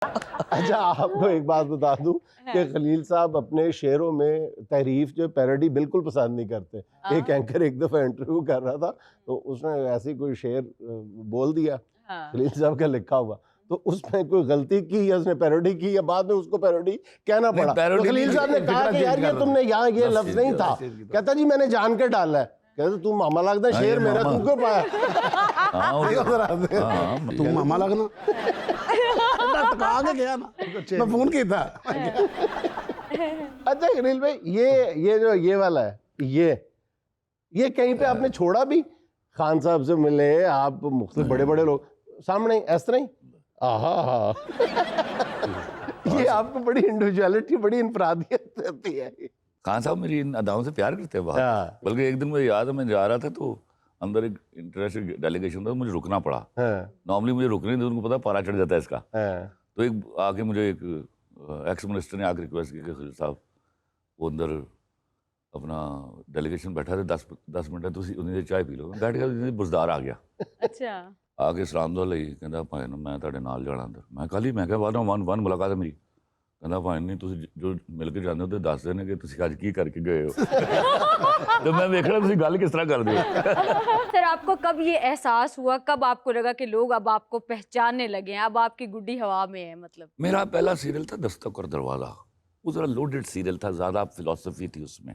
اچھا آپ کو ایک بات بتا دوں کہ خلیل صاحب اپنے شعروں میں تحریف جو پیروڈی بالکل پسند نہیں کرتے. ایک اینکر ایک دفعہ انٹرویو کر رہا تھا تو اس نے ایسی کوئی شعر بول دیا خلیل صاحب کا لکھا ہوا, تو اس میں کوئی غلطی کی یا اس نے پیروڈی کی یا بعد میں اس کو پیروڈی کہنا پڑا, تو خلیل صاحب نے کہا کہ یار یہ تم نے یہاں یہ لفظ نہیں تھا, کہتا جی میں نے جان کے ڈالا ہے. کہتا تم ماما لگتا ہے شعر میرا تو کیوں پایا, تم ماما لگنا ٹکا کے گیا نا, میں فون کیا تھا. اچھا خلیل بھائی یہ جو یہ والا ہے یہ کہیں پہ آپ نے چھوڑا بھی؟ خان صاحب سے ملے آپ, مختلف بڑے بڑے لوگ سامنے اس طرح ہی, آہا یہ آپ کو بڑی انڈیویجوالٹی بڑی انفرادیت ہوتی ہے. خان صاحب میری ان اداؤں سے پیار کرتے ہیں بہت, بلکہ ایک دن مجھے یاد ہے میں جا رہا تھا تو اندر ایک انٹرنیشنل ڈیلیگیشن تھا, مجھے رکنا پڑا. نارملی مجھے رکنے نہیں, ان کو پتا پارا چڑھ جاتا ہے اس کا. تو ایک آ کے مجھے ایک ایکس منسٹر نے آ کے ریکویسٹ کی کہ خلیل صاحب وہ اندر اپنا ڈیلیگیشن بیٹھا تھا 10 منٹ تو انہیں چائے پی لو. بیٹھ گیا, بزدار آ گیا, اچھا آ کے سلام دعا لئی, کہندا بھائی میں تہاڈے نال جانا اندر. میں کہا لی, میں کہا ون آن ون ملاقات ہے میری. کہندا بھائی نہیں تسی جو مل کے جاندے ہو تے دس دینے کہ تسی اج کی کر کے گئے ہو. تو میں ویکھنا تسی گل کس طرح کر دیو. سر آپ کو کب یہ احساس ہوا, کب آپ کو لگا کہ لوگ اب آپ کو پہچاننے لگے ہیں, اب آپ کی گڈی ہوا میں ہے؟ مطلب میرا پہلا سیریل تھا دستک اور دروازہ, وہ ذرا لوڈڈ سیریل تھا, زیادہ فلسفی تھی اس میں.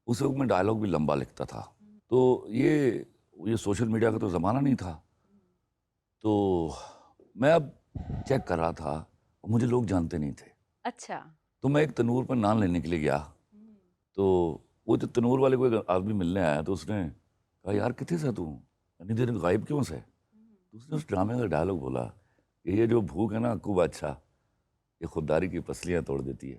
اس وقت میں ڈائلاگ بھی لمبا لکھتا تھا. تو یہ سوشل میڈیا کا تو زمانہ نہیں تھا. تو میں اب چیک کر رہا تھا, مجھے لوگ جانتے نہیں تھے. اچھا. تو میں ایک تنور پر نان لینے کے لیے گیا, تو وہ جو تنور والے کو ایک آدمی ملنے آیا, تو اس نے کہا یار کتنے سے تو اتنی دیر غائب کیوں سے؟ تو اس نے اس ڈرامے کا ڈائلاگ بولا کہ یہ جو بھوک ہے نا کو بادشاہ, یہ خودداری کی پسلیاں توڑ دیتی ہے.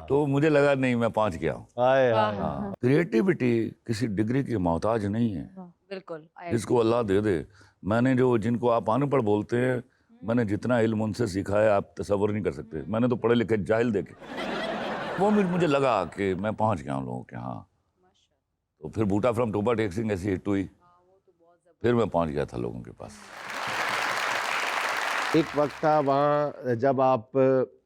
تو مجھے لگا نہیں میں پہنچ گیا ہوں. کریٹیوٹی کسی ڈگری کی محتاج نہیں ہے, بالکل جس کو اللہ دے دے. میں نے جن کو آپ ان پڑھ بولتے ہیں, میں نے جتنا علم ان سے سیکھا ہے آپ تصور نہیں کر سکتے. میں نے تو پڑھے لکھے جاہل دیکھے. وہ مجھے لگا کہ میں پہنچ گیا ہوں لوگوں کے ہاں. تو پھر بوٹا فرام ٹوبا ٹیکسنگ ایسی ہٹ ہوئی, پھر میں پہنچ گیا تھا لوگوں کے پاس. ایک وقت تھا وہاں جب آپ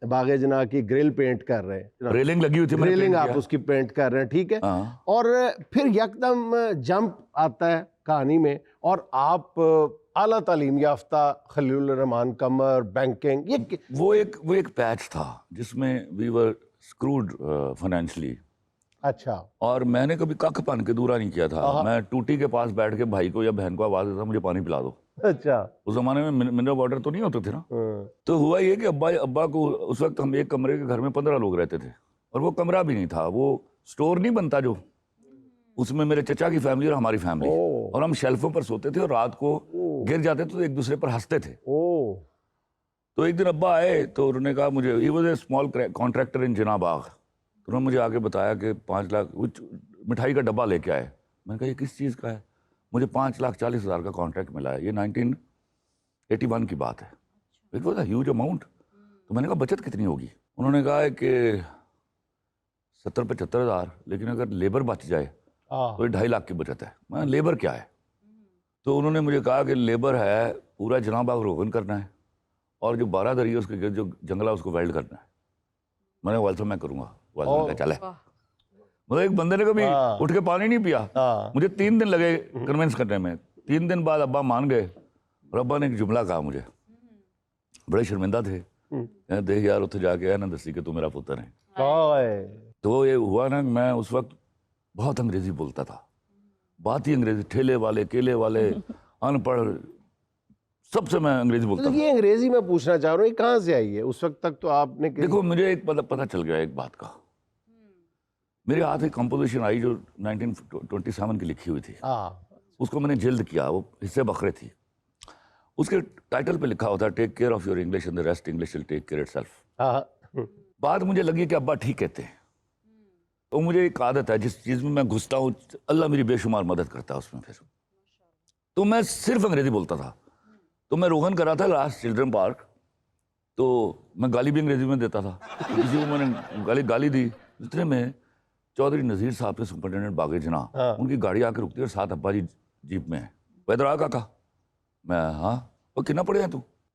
باغ جناح کی گرل پینٹ کر رہے ہیں, ریلنگ لگی ہوئی تھی, ریلنگ آپ اس کی پینٹ کر رہے ہیں, ٹھیک ہے, اور پھر یکدم جمپ آتا ہے کہانی میں, اور آپ اعلیٰ تعلیم یافتہ خلیل الرحمان قمر, بینکنگ, وہ ایک پیچ تھا جس میں وی ور اسکروڈ فائنینشلی. اچھا. اور میں نے کبھی ککھ پن کے دورہ نہیں کیا تھا. میں ٹوٹی کے پاس بیٹھ کے بھائی کو یا بہن کو آواز دیتا مجھے پانی پلا دو. اچھا. اس زمانے میں منرل واٹر تو نہیں ہوتے تھے نا. تو ہوا یہ کہ ابا کو اس وقت ہم ایک کمرے کے گھر میں 15 لوگ رہتے تھے, اور وہ کمرہ بھی نہیں تھا, وہ سٹور نہیں بنتا جو, اس میں میرے چچا کی فیملی اور ہماری فیملی, اور ہم شیلفوں پر سوتے تھے, اور رات کو گر جاتے تو ایک دوسرے پر ہنستے تھے. تو ایک دن ابا آئے تو انہوں نے کہا مجھے, he was a small contractor in Jinnah Bagh, تو انہوں نے مجھے آگے بتایا کہ 5 لاکھ مٹھائی کا ڈبہ لے کے آئے. میں نے کہا یہ کس چیز کا ہے؟ مجھے 5,40,000 کا کانٹریکٹ ملا ہے. یہ 1981 کی بات ہے. It was a huge amount. تو میں نے کہا بچت کتنی ہوگی؟ انہوں نے کہا کہ 70-75,000, لیکن اگر لیبر بچ جائے تو یہ 2.5 لاکھ کی بچت ہے. میں لیبر کیا ہے؟ تو انہوں نے مجھے کہا کہ لیبر ہے پورا جناح باغ روغن کرنا ہے, اور جو 12 دریا اس کے جو جنگلہ اس کو ویلڈ کرنا ہے. میں نے والد میں کروں گا. والد کا چلے, مطلب ایک بندے نے کبھی اٹھ کے پانی نہیں پیا. مجھے 3 دن لگے کنونس کرنے میں. 3 دن بعد ابا مان گئے, اور ابا نے ایک جملہ کہا مجھے, بڑے شرمندہ تھے, دیکھ یار اتنے جا کے نہ دسی کہ تو میرا پتر ہے. تو یہ ہوا نا, میں اس وقت بہت انگریزی بولتا تھا, بات ہی انگریزی, ٹھیلے والے, کیلے والے, ان پڑھ, سب سے میں انگریزی بولتا تھا. یہ انگریزی میں پوچھنا چاہ رہا ہوں, یہ کہاں سے آئی ہے؟ اس وقت تک تو آپ نے دیکھو مجھے ایک پتہ چل گیا ایک بات کا. میرے ہاتھ ایک کمپوزیشن آئی جو 1927 کی لکھی ہوئی تھی, اس کو میں نے جلد کیا, وہ حصے بکھرے تھی. اس کے ٹائٹل پہ لکھا ہوتا ہے take care of your English and the rest English will take care it self. بات مجھے لگی کہ ابا ٹھیک کہتے ہیں. تو مجھے ایک عادت ہے, جس چیز میں گھستا ہوں اللہ میری بے شمار مدد کرتا ہے اس میں. پھر تو میں صرف انگریزی بولتا تھا. تو میں روغن کر رہا تھا لاسٹ چلڈرن پارک, تو میں گالی بھی انگریزی میں دیتا تھا. کسی کو میں نے گالی دی, اتنے میں چودھری نذیر صاحب کے سپرنٹینڈنٹ باغ جناح, ان کی گاڑی آ کے رکتی ہے, اور ساتھ ابا جی جیپ میں ہے. پیدر آ کاکا, میں ہاں, وہ کتنا پڑے ہیں تو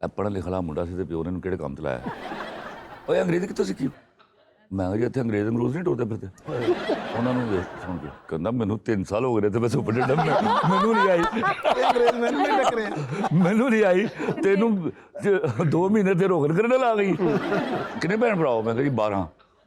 ਇਹ ਪੜ੍ਹਨ ਲਿਖਣ ਵਾਲਾ ਮੁੰਡਾ ਸੀ ਤੇ ਪਿਓ ਨੇ ਇਹਨੂੰ ਕਿਹੜੇ ਕੰਮ ਤੇ ਲਾਇਆ। ਓਏ ਅੰਗਰੇਜ਼ੀ ਕਿੱਥੋਂ ਸਿੱਖੀ? ਮੈਂ ਕਿਹਾ ਜੀ ਇੱਥੇ ਅੰਗਰੇਜ਼ ਨਹੀਂ ਟੁਰਦੇ ਫਿਰਦੇ। ਉਹਨਾਂ ਨੂੰ ਵੇਖ ਸੁਣ ਕੇ ਕਹਿੰਦਾ ਮੈਨੂੰ 3 ਸਾਲ ਹੋ ਗਏ ਤੇ ਮੈਂ ਸੁਪਰ ਡੰਡਾ ਮੈਨੂੰ ਨਹੀਂ ਆਈ, ਅੰਗਰੇਜ਼ ਮੈਨੂੰ ਨਹੀਂ ਟੱਕਰਿਆ, ਮੈਨੂੰ ਨਹੀਂ ਆਈ, ਤੈਨੂੰ 2 ਮਹੀਨੇ ਤੇ ਰੋਕਣ ਕਰਨ ਲਾ ਗਈ। ਕਿੰਨੇ ਭੈਣ ਭਰਾ ਹੋ? ਮੈਂ ਕਿਹਾ ਜੀ 12।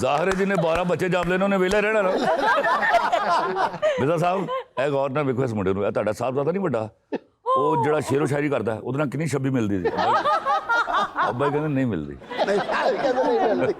ਜ਼ਾਹਰ ਹੈ ਜਿਹਨੇ 12 ਬੱਚੇ ਜੰਮ ਲਏ ਨੇ ਉਹਨੇ ਵਿਹਲੇ ਰਹਿਣਾ ਨਾ। ਮਿਰਜ਼ਾ ਸਾਹਿਬ ਇਹ ਗੌਰ ਨਾਲ ਵੇਖੋ ਇਸ ਮੁੰਡੇ ਨੂੰ, ਇਹ ਤੁਹਾਡਾ ਸਾਹਿਬਜ਼ਾਦਾ ਨਹੀਂ ਵੱਡਾ, ਉਹ ਜਿਹੜਾ ਸ਼ੇਰੋ ਸ਼ਾਇਰੀ ਕਰਦਾ ਉਹਦੇ ਨਾਲ ਕਿੰਨੀ ਛੱਬੀ ਮਿਲਦੀ ਸੀ। ਅੱਬਾ ਕਹਿੰਦੇ ਨਹੀਂ ਮਿਲਦੀ,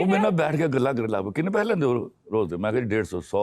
ਉਹ ਮੇਰੇ ਨਾਲ ਬੈਠ ਕੇ ਗੱਲਾਂ ਕਰਨ ਲੱਗ ਪਏ। ਕਿੰਨੇ ਪੈਸੇ ਲੈਂਦੇ ਹੋ ਰੋਜ਼ ਦੇ? ਮੈਂ ਕਿਹਾ 150 100।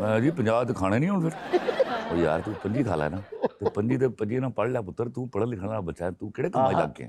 ਮੈਂ ਜੀ 50 ਤੇ ਖਾਣੇ ਨਹੀਂ ਹੁਣ ਫਿਰ। ਉਹ ਯਾਰ ਤੂੰ 25 ਖਾ ਲੈ ਨਾ, ਤੇ 25 ਨਾਲ ਪੜ੍ਹ ਲੈ ਪੁੱਤਰ, ਤੂੰ ਪੜ੍ਹਨ ਲਿਖਣ ਵਾਲਾ ਬੱਚਾ ਹੈ, ਤੂੰ ਕਿਹੜੇ ਕਮਾਈ ਲੱਗ ਗਿਆ?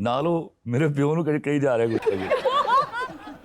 ਨਾਲ ਉਹ ਮੇਰੇ ਪਿਓ ਨੂੰ ਕਹੀ ਜਾ ਰਿਹਾ ਗੁੱਸੇ ਵਿੱਚ।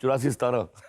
8417।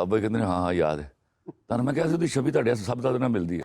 ਅੱਬਾ ਕਹਿੰਦੇ ਨੇ ਹਾਂ ਯਾਦ ਹੈ ਤੁਹਾਨੂੰ। ਮੈਂ ਕਿਹਾ ਸੀ ਉਹਦੀ ਛਵੀ ਤੁਹਾਡੇ ਸਭ ਜ਼ਿਆਦਾ ਨਾਲ ਮਿਲਦੀ ਹੈ।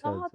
7